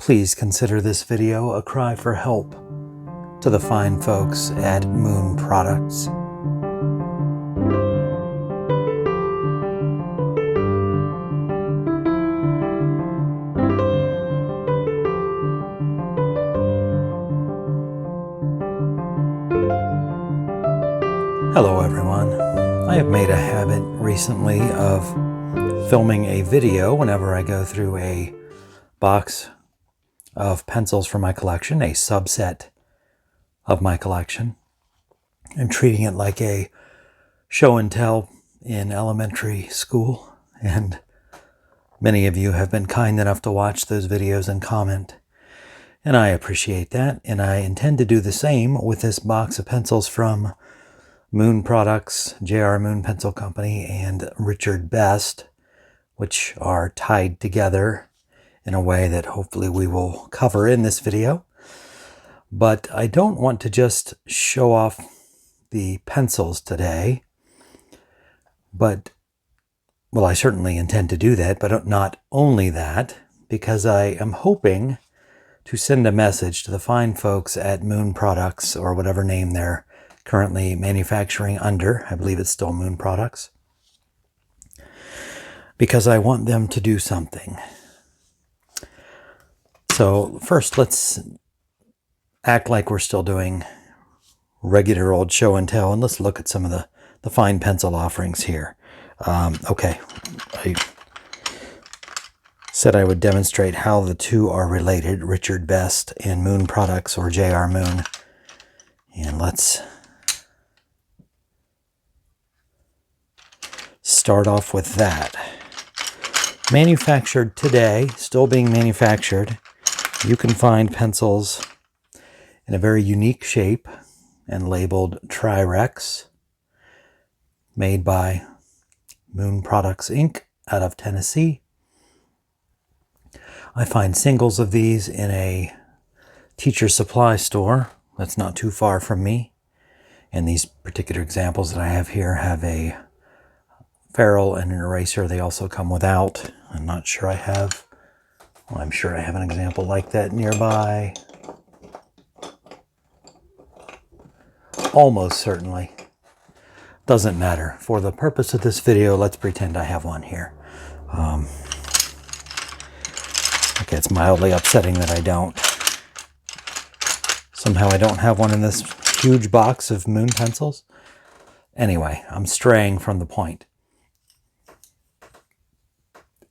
Please consider this video a cry for help to the fine folks at Moon Products. Hello everyone. I have made a habit recently of filming a video whenever I go through a box of pencils from my collection, a subset of my collection, and treating it like a show and tell in elementary school. And many of you have been kind enough to watch those videos and comment, and I appreciate that. And I intend to do the same with this box of pencils from Moon Products, J.R. Moon Pencil Company, and Richard Best, which are tied together in a way that hopefully we will cover in this video. But I don't want to just show off the pencils today, but, well, I certainly intend to do that, but not only that, because I am hoping to send a message to the fine folks at Moon Products, or whatever name they're currently manufacturing under. I believe it's still Moon Products, because I want them to do something. So first, let's act like we're still doing regular old show and tell, and let's look at some of the fine pencil offerings here. Okay, I said I would demonstrate how the two are related, Richard Best and Moon Products, or J.R. Moon. And let's start off with that. Manufactured today, still being manufactured, you can find pencils in a very unique shape and labeled Tri-Rex, made by Moon Products Inc. out of Tennessee. I find singles of these in a teacher supply store that's not too far from me. And these particular examples that I have here have a ferrule and an eraser. They also come without. I'm not sure I have. Well, I'm sure I have an example like that nearby. Almost certainly. Doesn't matter. For the purpose of this video, let's pretend I have one here. Okay, it's mildly upsetting that I don't. Somehow I don't have one in this huge box of Moon pencils. Anyway, I'm straying from the point.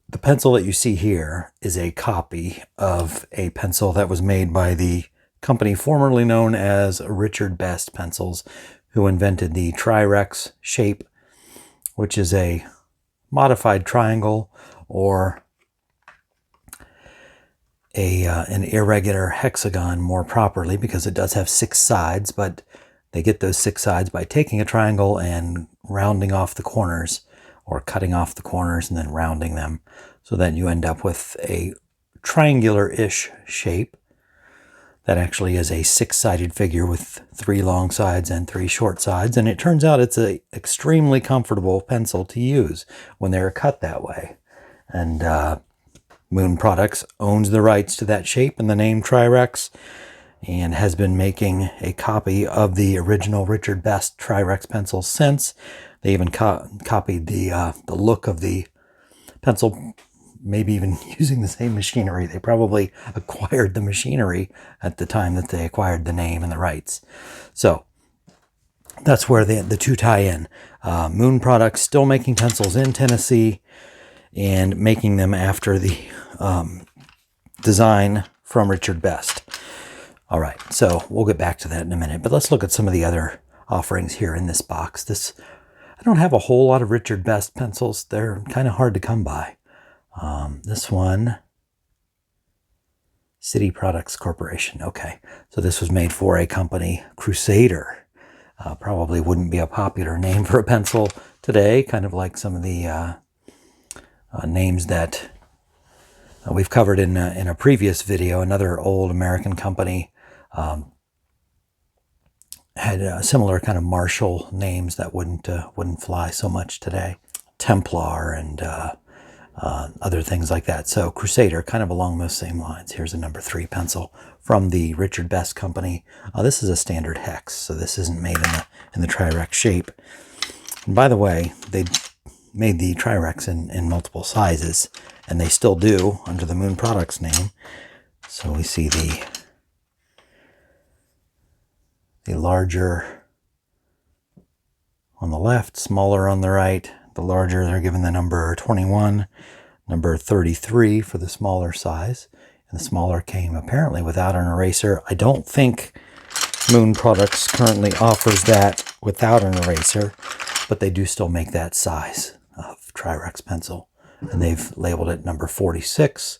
The pencil that you see here is a copy of a pencil that was made by the company formerly known as Richard Best Pencils, who invented the Tri-Rex shape, which is a modified triangle or an irregular hexagon more properly, because it does have 6 sides, but they get those 6 sides by taking a triangle and rounding off the corners, or cutting off the corners and then rounding them, so that you end up with a triangular-ish shape that actually is a 6-sided figure with 3 long sides and 3 short sides. And it turns out it's an extremely comfortable pencil to use when they're cut that way. And Moon Products owns the rights to that shape and the name Tri-Rex, and has been making a copy of the original Richard Best Tri-Rex pencils since. They even copied the look of the pencil, maybe even using the same machinery. They probably acquired the machinery at the time that they acquired the name and the rights. So that's where the two tie in. Moon Products still making pencils in Tennessee and making them after the design from Richard Best. All right, so we'll get back to that in a minute, but let's look at some of the other offerings here in this box. I don't have a whole lot of Richard Best pencils. They're kind of hard to come by. This one, City Products Corporation. Okay, so this was made for a company, Crusader. Probably wouldn't be a popular name for a pencil today, kind of like some of the names that we've covered in a previous video. Another old American company had similar kind of martial names that wouldn't fly so much today. Templar and other things like that. So Crusader, kind of along those same lines. Here's a number 3 pencil from the Richard Best Company. This is a standard hex, so this isn't made in the Tri-Rex shape. And by the way, they made the Tri-Rex in multiple sizes, and they still do under the Moon Products name. So we see the larger on the left, smaller on the right. The larger, they're given the number 21, number 33 for the smaller size. And the smaller came apparently without an eraser. I don't think Moon Products currently offers that without an eraser, but they do still make that size of Tri-Rex pencil. And they've labeled it number 46.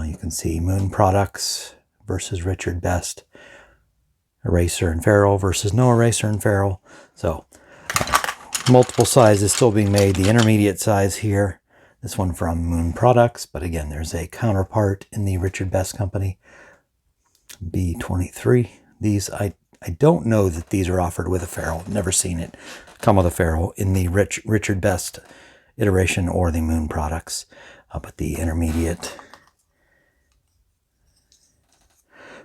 You can see Moon Products versus Richard Best. Eraser and ferrule versus no eraser and ferrule. So multiple sizes still being made. The intermediate size here, this one from Moon Products, but again, there's a counterpart in the Richard Best Company, B23. These, I don't know that these are offered with a ferrule. Never seen it come with a ferrule in the Richard Best iteration or the Moon Products, but the intermediate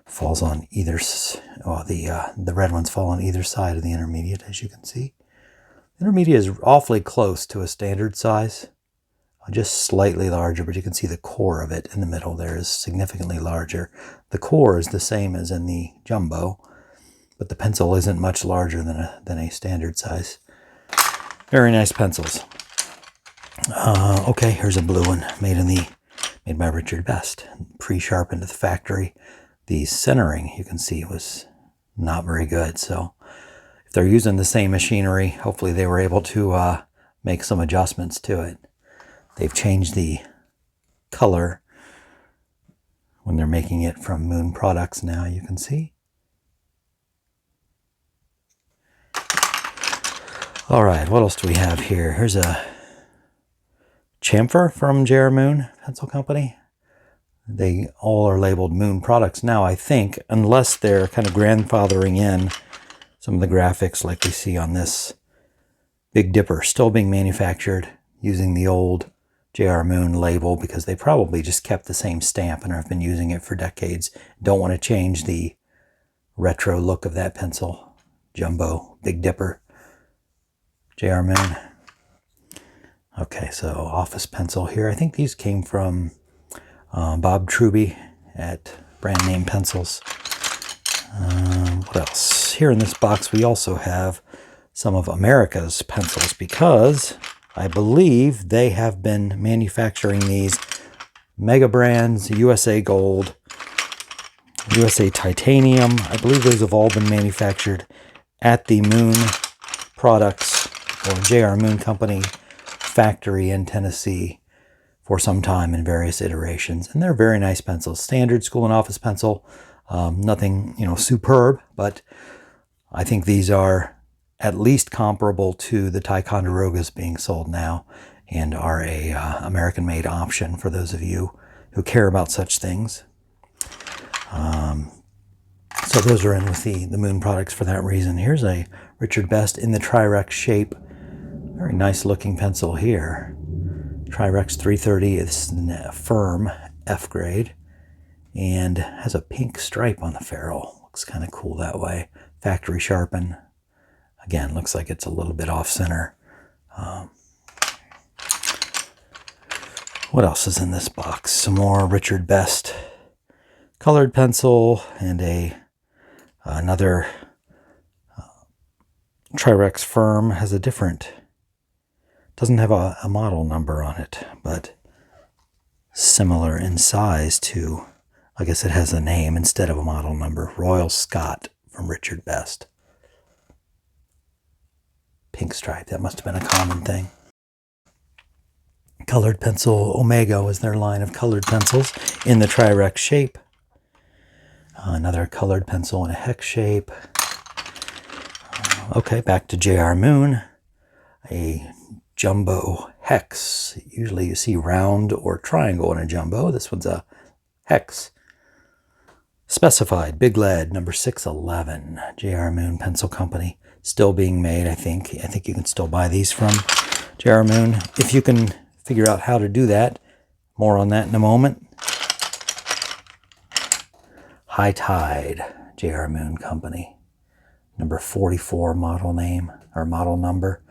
falls on either, the red ones fall on either side of the intermediate, as you can see. Intermediate is awfully close to a standard size, just slightly larger, but you can see the core of it in the middle there is significantly larger. The core is the same as in the Jumbo, but the pencil isn't much larger than a standard size. Very nice pencils. Okay, here's a blue one made by Richard Best, pre-sharpened at the factory. The centering, you can see, was not very good. So if they're using the same machinery, hopefully they were able to make some adjustments to it. They've changed the color when they're making it from Moon Products now, you can see. All right, what else do we have here? Here's a chamfer from J.R. Moon Pencil Company. They all are labeled Moon Products now, I think, unless they're kind of grandfathering in some of the graphics like we see on this Big Dipper, still being manufactured using the old J.R. Moon label because they probably just kept the same stamp and have been using it for decades. Don't want to change the retro look of that pencil. Jumbo, Big Dipper, J.R. Moon. Okay, so office pencil here. I think these came from Bob Truby at Brand Name Pencils. What else? Here in this box we also have some of America's pencils because I believe they have been manufacturing these mega brands, USA Gold, USA Titanium. I believe those have all been manufactured at the Moon Products or J.R. Moon Company factory in Tennessee for some time in various iterations. And they're very nice pencils. Standard school and office pencil. Nothing, superb, but I think these are at least comparable to the Ticonderogas being sold now and are a American-made option for those of you who care about such things. So those are in with the Moon Products for that reason. Here's a Richard Best in the Tri-Rex shape. Very nice looking pencil here. Tri-Rex 330 is firm F grade and has a pink stripe on the ferrule. Looks kind of cool that way. Factory sharpen. Again, looks like it's a little bit off center. What else is in this box? Some more Richard Best colored pencil and another Tri-Rex firm. Has a different, doesn't have a model number on it, but similar in size to, I guess it has a name instead of a model number. Royal Scott from Richard Best. Pink stripe, that must have been a common thing. Colored pencil, Omega was their line of colored pencils in the Tri-Rex shape. Another colored pencil in a hex shape. Okay, back to J.R. Moon. A jumbo hex. Usually you see round or triangle in a jumbo. This one's a hex. Specified, big lead, number 611. J.R. Moon Pencil Company. Still being made, I think. I think you can still buy these from J.R. Moon. If you can figure out how to do that. More on that in a moment. High Tide, J.R. Moon Company. Number 44 model name, or model number.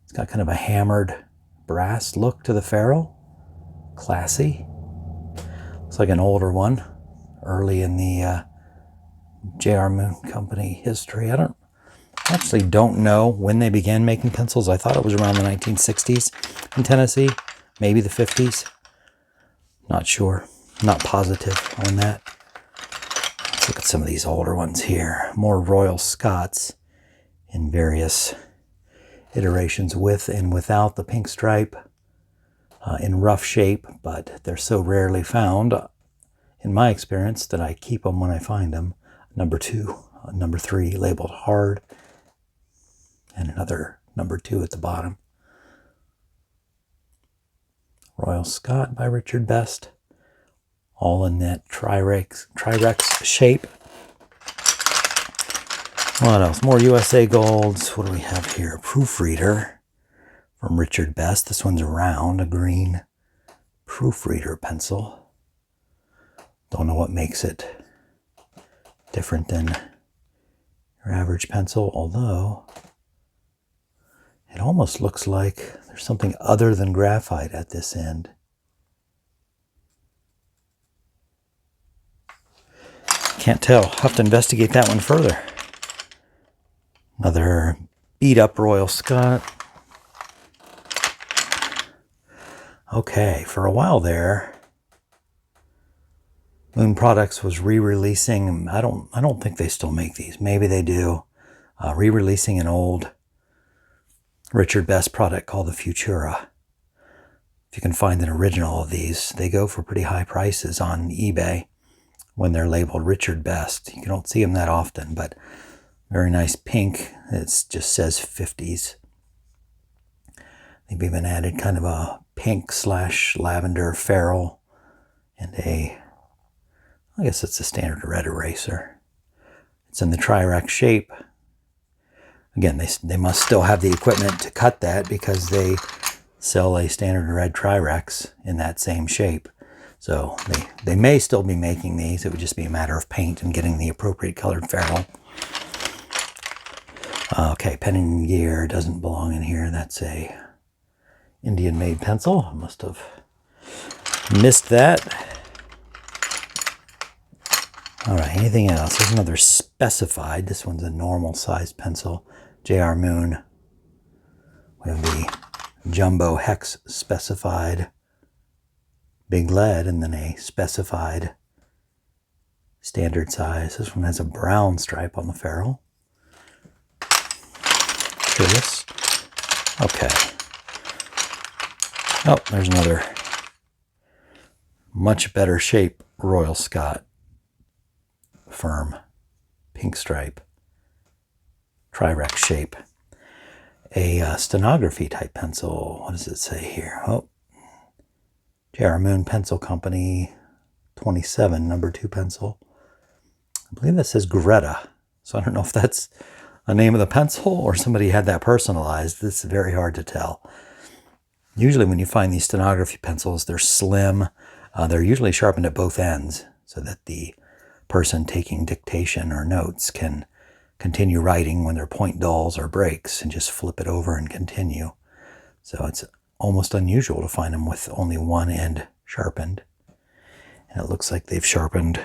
It's got kind of a hammered brass look to the ferrule. Classy. Looks like an older one. Early in the J.R. Moon Company history. I actually don't know when they began making pencils. I thought it was around the 1960s in Tennessee. Maybe the 50s. Not sure. Not positive on that. Let's look at some of these older ones here. More Royal Scots in various iterations with and without the pink stripe. In rough shape, but they're so rarely found, in my experience, that I keep them when I find them. Number 2, number 3 labeled hard, and another number 2 at the bottom. Royal Scot by Richard Best, all in that Trirex shape. What else? More USA Golds. What do we have here? Proofreader from Richard Best. This one's round, a green proofreader pencil. Don't know what makes it different than your average pencil, although it almost looks like there's something other than graphite at this end. Can't tell. I'll have to investigate that one further. Another beat up Royal Scot. Okay, for a while there, Moon Products was re-releasing. I don't think they still make these. Maybe they do. Re-releasing an old Richard Best product called the Futura. If you can find an original of these, they go for pretty high prices on eBay when they're labeled Richard Best. You don't see them that often, but very nice pink. It just says 50s. They've even added kind of a pink / lavender ferrule and I guess it's a standard red eraser. It's in the Trirex shape. Again, they must still have the equipment to cut that because they sell a standard red Trirex in that same shape. So they may still be making these. It would just be a matter of paint and getting the appropriate colored ferrule. Okay, Pen and Gear doesn't belong in here. That's a Indian-made pencil. I must have missed that. All right, anything else? There's another specified. This one's a normal size pencil. J.R. Moon. We have the Jumbo Hex specified big lead and then a specified standard size. This one has a brown stripe on the ferrule. Curious. Okay. Oh, there's another much better shape Royal Scot. Firm pink stripe. Trirex shape. A stenography type pencil. What does it say here? Oh, J.R. Moon Pencil Company 27, number 2 pencil. I believe that says Greta. So I don't know if that's a name of the pencil or somebody had that personalized. It's very hard to tell. Usually when you find these stenography pencils, they're slim. They're usually sharpened at both ends so that the person taking dictation or notes can continue writing when their point dulls or breaks and just flip it over and continue. So it's almost unusual to find them with only one end sharpened. And it looks like they've sharpened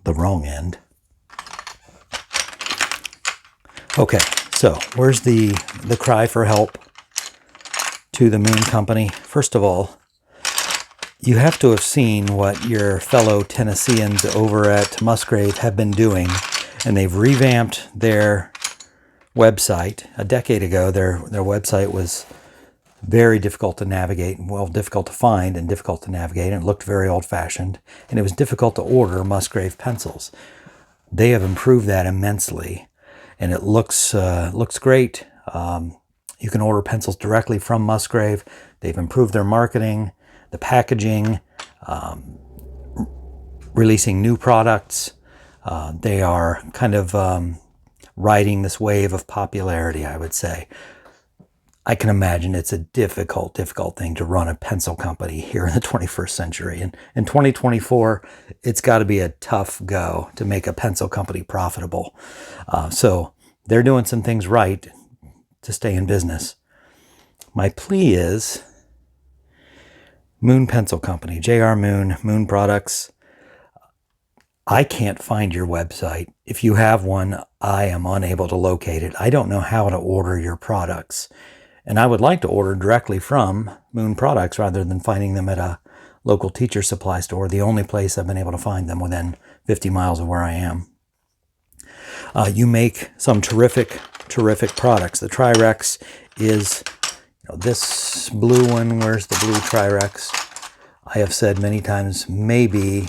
the wrong end. Okay, so where's the cry for help to the Moon Company? First of all, you have to have seen what your fellow Tennesseans over at Musgrave have been doing, and they've revamped their website. A decade ago, their website was very difficult to navigate, well, difficult to find and difficult to navigate, and it looked very old-fashioned, and it was difficult to order Musgrave pencils. They have improved that immensely, and it looks great. You can order pencils directly from Musgrave. They've improved their marketing, the packaging, releasing new products. They are kind of riding this wave of popularity, I would say. I can imagine it's a difficult thing to run a pencil company here in the 21st century. And in 2024, it's got to be a tough go to make a pencil company profitable. So they're doing some things right to stay in business. My plea is Moon Pencil Company, J.R. Moon Products. I can't find your website. If you have one, I am unable to locate it. I don't know how to order your products. And I would like to order directly from Moon Products rather than finding them at a local teacher supply store, the only place I've been able to find them within 50 miles of where I am. You make some terrific products. The Tri-Rex is, this blue one. Where's the blue Tri-Rex? I have said many times, maybe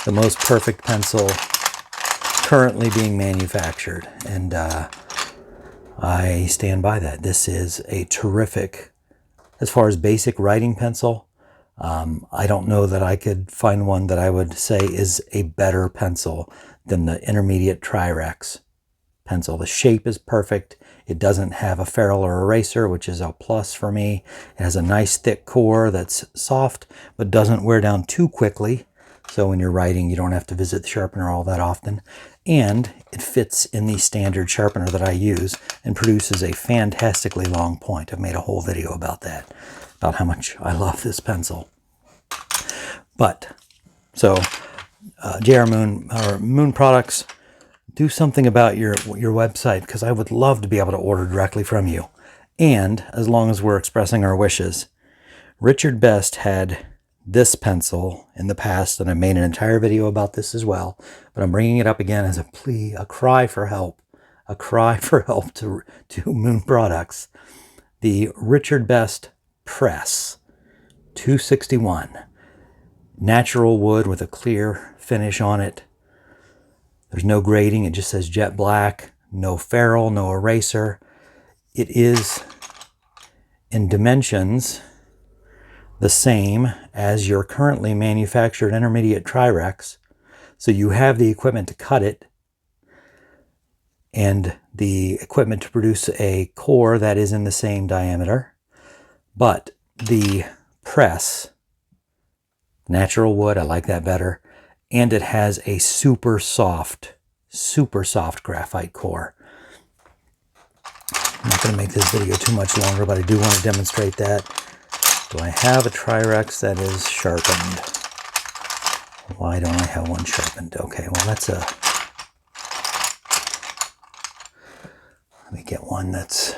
the most perfect pencil currently being manufactured. And I stand by that. This is a terrific, as far as basic writing pencil, I don't know that I could find one that I would say is a better pencil than the intermediate Tri-Rex pencil. The shape is perfect. It doesn't have a ferrule or eraser, which is a plus for me. It has a nice thick core that's soft, but doesn't wear down too quickly. So when you're writing, you don't have to visit the sharpener all that often. And it fits in the standard sharpener that I use and produces a fantastically long point. I've made a whole video about that, about how much I love this pencil. But, so, J.R. Moon Products, do something about your website, because I would love to be able to order directly from you. And, as long as we're expressing our wishes, Richard Best had this pencil in the past, and I made an entire video about this as well, but I'm bringing it up again as a plea, a cry for help to Moon Products. The Richard Best Press 261, natural wood with a clear finish on it. There's no grading, it just says jet black, no ferrule, no eraser. It is in dimensions the same as your currently manufactured intermediate Tri-Rex. So you have the equipment to cut it and the equipment to produce a core that is in the same diameter. But the press, natural wood, I like that better. And it has a super soft graphite core. I'm not going to make this video too much longer, but I do want to demonstrate that. Do I have a Tri-Rex that is sharpened? Why don't I have one sharpened? Okay, well that's a... Let me get one that's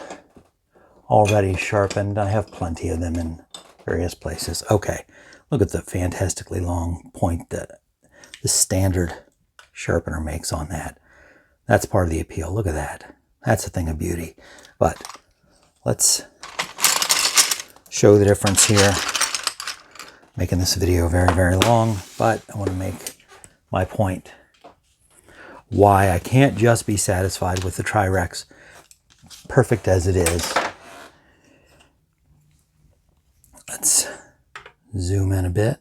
already sharpened. I have plenty of them in various places. Okay, look at the fantastically long point that the standard sharpener makes on that. That's part of the appeal. Look at that. That's a thing of beauty. But let's show the difference here. Making this video very, very long, but I want to make my point. Why I can't just be satisfied with the Tri-Rex, perfect as it is. Let's zoom in a bit.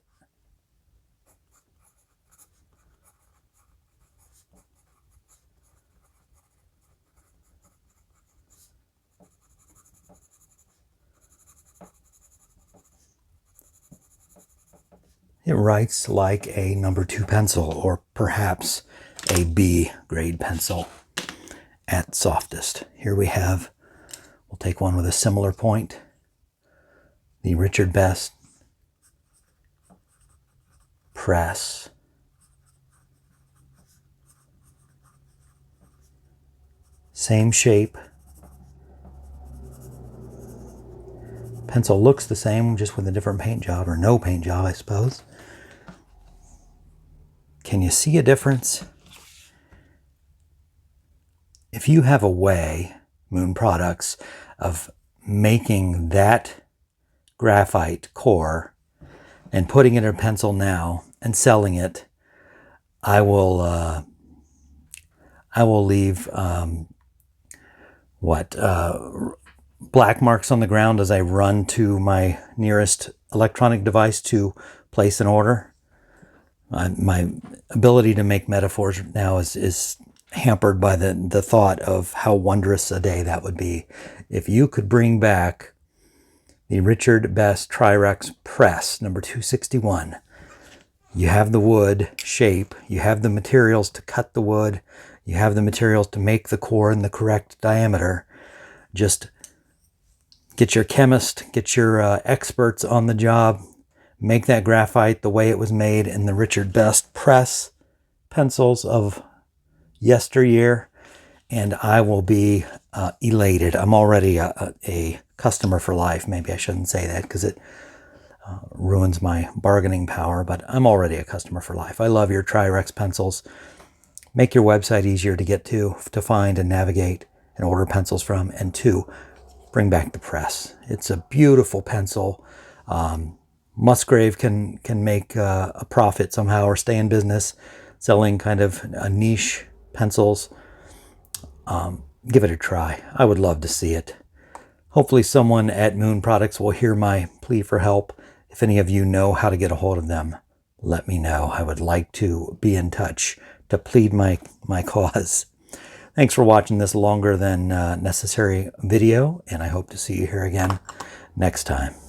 It writes like a number 2 pencil, or perhaps a B grade pencil at softest. Here we have, we'll take one with a similar point, the Richard Best Press. Same shape. Pencil looks the same, just with a different paint job, or no paint job, I suppose. Can you see a difference? If you have a way, Moon Products, of making that graphite core and putting it in a pencil now and selling it, I will leave black marks on the ground as I run to my nearest electronic device to place an order. My ability to make metaphors now is hampered by the thought of how wondrous a day that would be if you could bring back the Richard Best Tri-Rex press number 261. You have the wood shape, you have the materials to cut the wood, you have the materials to make the core in the correct diameter. Just get your chemist, get your experts on the job, make that graphite the way it was made in the Richard Best press pencils of yesteryear, and I will be elated. I'm already a customer for life. Maybe I shouldn't say that because it ruins my bargaining power, but I'm already a customer for life. I love your Tri-Rex pencils. Make your website easier to get to find and navigate and order pencils from. And 2, bring back the press. It's a beautiful pencil. Musgrave can make a profit somehow or stay in business selling kind of a niche pencils. Give it a try. I would love to see it. Hopefully someone at Moon Products will hear my plea for help. If any of you know how to get a hold of them, let me know. I would like to be in touch to plead my cause. Thanks for watching this longer than necessary video, and I hope to see you here again next time.